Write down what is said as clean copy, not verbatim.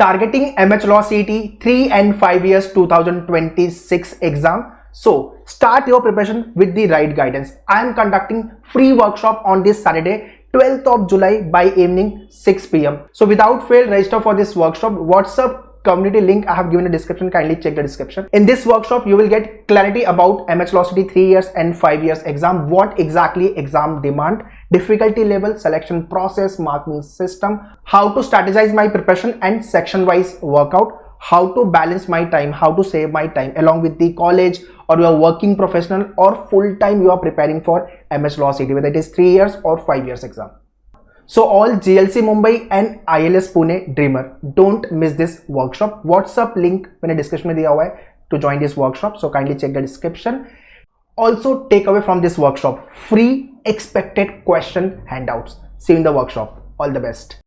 targeting MH Law CET 3 and 5 years 2026 exam. So start your preparation with the right guidance. I am conducting free workshop on this Saturday 12th of July by evening 6 p.m. So without fail, register for this workshop. WhatsApp community link I have given in the description. Kindly check the description. In this workshop, you will get clarity about MH Law CET 3 years and 5 years exam. What exactly exam demand, difficulty level, selection process, marking system, how to strategize my preparation and section wise workout, how to balance my time, how to save my time along with the college or you are working professional or full time you are preparing for MH Law CET, whether it is 3 years or 5 years exam. So all GLC Mumbai and ILS Pune dreamer, don't miss this workshop. WhatsApp link मैंने description में दिया हुआ है to join this workshop. So kindly check the description. Also take away from this workshop free expected question handouts. See you in the workshop. All the best.